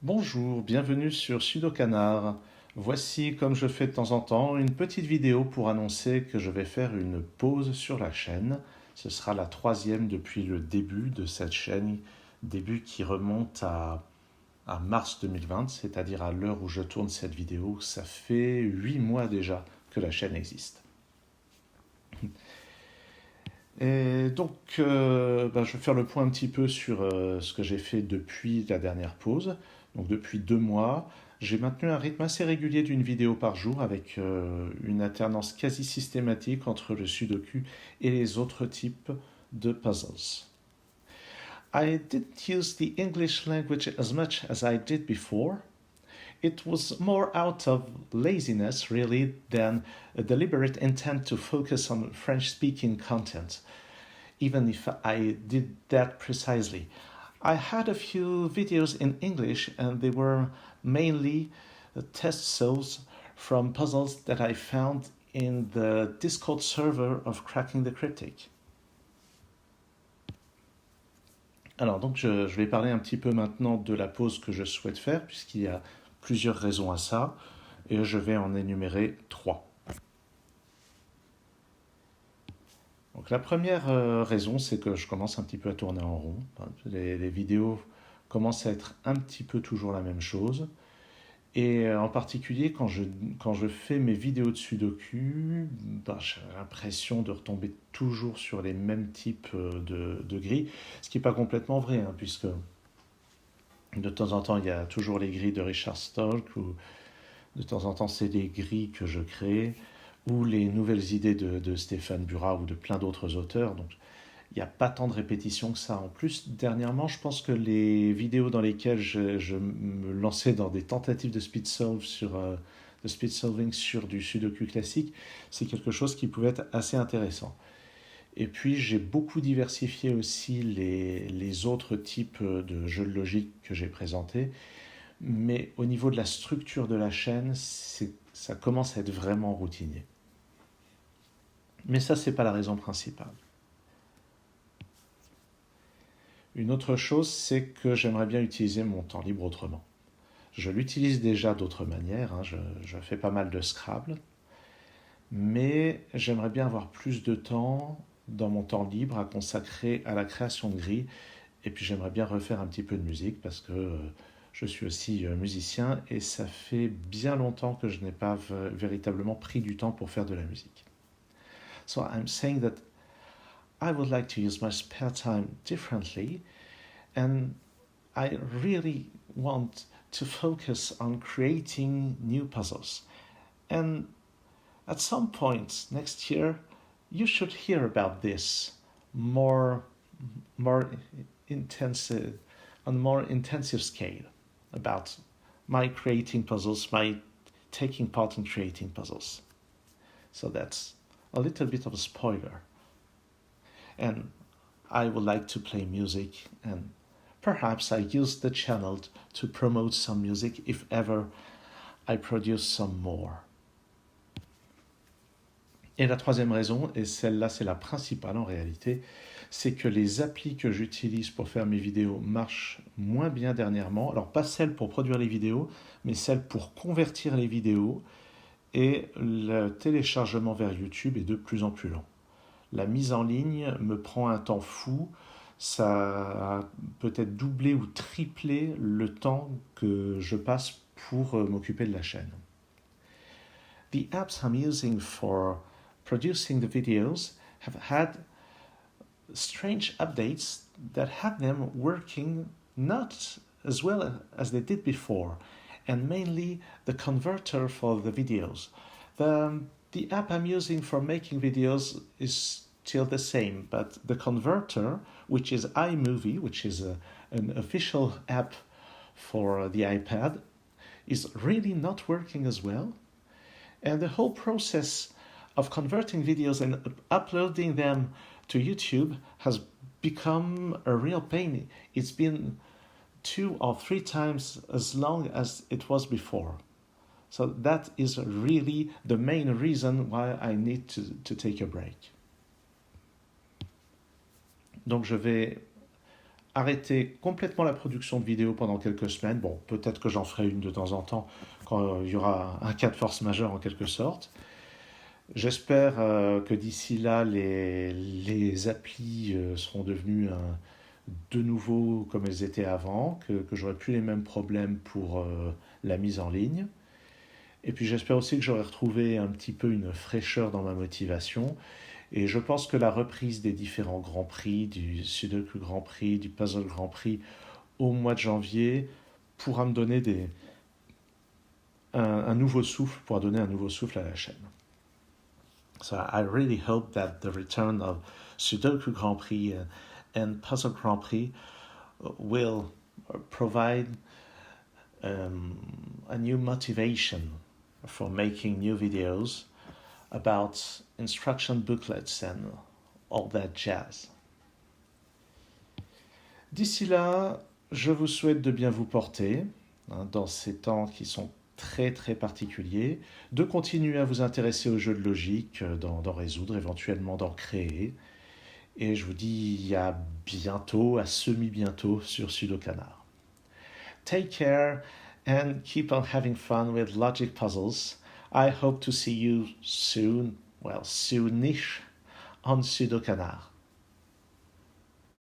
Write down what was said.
Bonjour, bienvenue sur Sudocanard. Voici, comme je fais de temps en temps, une petite vidéo pour annoncer que je vais faire une pause sur la chaîne. Ce sera la troisième depuis le début de cette chaîne, début qui remonte à mars 2020, c'est-à-dire à l'heure où je tourne cette vidéo. Ça fait 8 mois déjà que la chaîne existe. Et donc, je vais faire le point un petit peu sur ce que j'ai fait depuis la dernière pause. Donc, depuis 2 mois, j'ai maintenu un rythme assez régulier d'une vidéo par jour avec une alternance quasi systématique entre le sudoku et les autres types de puzzles. I didn't use the English language as much as I did before. It was more out of laziness, really, than a deliberate intent to focus on French speaking content, even if I did that precisely. I had a few videos in English, and they were mainly test solves from puzzles that I found in the Discord server of Cracking the Cryptic. Alors, donc, je vais parler un petit peu maintenant de la pause que je souhaite faire, puisqu'il y a plusieurs raisons à ça, et je vais en énumérer 3. Donc la première raison, c'est que je commence un petit peu à tourner en rond. Les vidéos commencent à être un petit peu toujours la même chose. Et en particulier, quand je fais mes vidéos de Sudoku, j'ai l'impression de retomber toujours sur les mêmes types de grilles, ce qui n'est pas complètement vrai, hein, puisque de temps en temps, il y a toujours les grilles de Richard Stolk, ou de temps en temps, c'est des grilles que je crée, ou les nouvelles idées de Stéphane Burat ou de plein d'autres auteurs. Donc, il n'y a pas tant de répétitions que ça. En plus, dernièrement, je pense que les vidéos dans lesquelles je me lançais dans des tentatives de de speed solving sur du sudoku classique, c'est quelque chose qui pouvait être assez intéressant. Et puis, j'ai beaucoup diversifié aussi les autres types de jeux de logique que j'ai présentés. Mais au niveau de la structure de la chaîne, ça commence à être vraiment routinier. Mais ça, c'est pas la raison principale. Une autre chose, c'est que j'aimerais bien utiliser mon temps libre autrement. Je l'utilise déjà d'autres manières, hein, je fais pas mal de Scrabble, mais j'aimerais bien avoir plus de temps dans mon temps libre à consacrer à la création de grilles, et puis j'aimerais bien refaire un petit peu de musique parce que je suis aussi musicien et ça fait bien longtemps que je n'ai pas véritablement pris du temps pour faire de la musique. So I'm saying that I would like to use my spare time differently, and I really want to focus on creating new puzzles. And at some point next year, you should hear about this more, more intensive, on more intensive scale about my creating puzzles, my taking part in creating puzzles. So that's a little bit of a spoiler. And I would like to play music, and perhaps I use the channel to promote some music if ever I produce some more. Et la troisième raison, et celle-là c'est la principale en réalité, c'est que les applis que j'utilise pour faire mes vidéos marchent moins bien dernièrement. Alors pas celles pour produire les vidéos, mais celles pour convertir les vidéos, et le téléchargement vers YouTube est de plus en plus lent. La mise en ligne me prend un temps fou, ça a peut-être doublé ou triplé le temps que je passe pour m'occuper de la chaîne. The apps I'm using for producing the videos have had strange updates that have them working not as well as they did before, and mainly the converter for the videos. The app I'm using for making videos is still the same, but the converter, which is iMovie, which is an official app for the iPad, is really not working as well. And the whole process of converting videos and uploading them to YouTube has become a real pain. It's been 2 or 3 times as long as it was before. So that is really the main reason why I need to take a break. Donc je vais arrêter complètement la production de vidéos pendant quelques semaines. Bon, peut-être que j'en ferai une de temps en temps quand il y aura un cas de force majeure en quelque sorte. J'espère que d'ici là, les applis seront devenues de nouveau comme elles étaient avant, que j'aurai plus les mêmes problèmes pour la mise en ligne. Et puis j'espère aussi que j'aurai retrouvé un petit peu une fraîcheur dans ma motivation. Et je pense que la reprise des différents Grands Prix, du Sudoku Grand Prix, du Puzzle Grand Prix au mois de janvier, pourra me donner un nouveau souffle, pourra donner un nouveau souffle à la chaîne. So I really hope that the return of Sudoku Grand Prix and Puzzle Grand Prix will provide a new motivation for making new videos about instruction booklets and all that jazz. D'ici là, je vous souhaite de bien vous porter dans ces temps qui sont très très particuliers, de continuer à vous intéresser aux jeux de logique, d'en résoudre, éventuellement d'en créer. Et je vous dis à bientôt, à semi-bientôt sur Sudokanar. Take care and keep on having fun with logic puzzles. I hope to see you soon, well, soonish, on Sudokanar.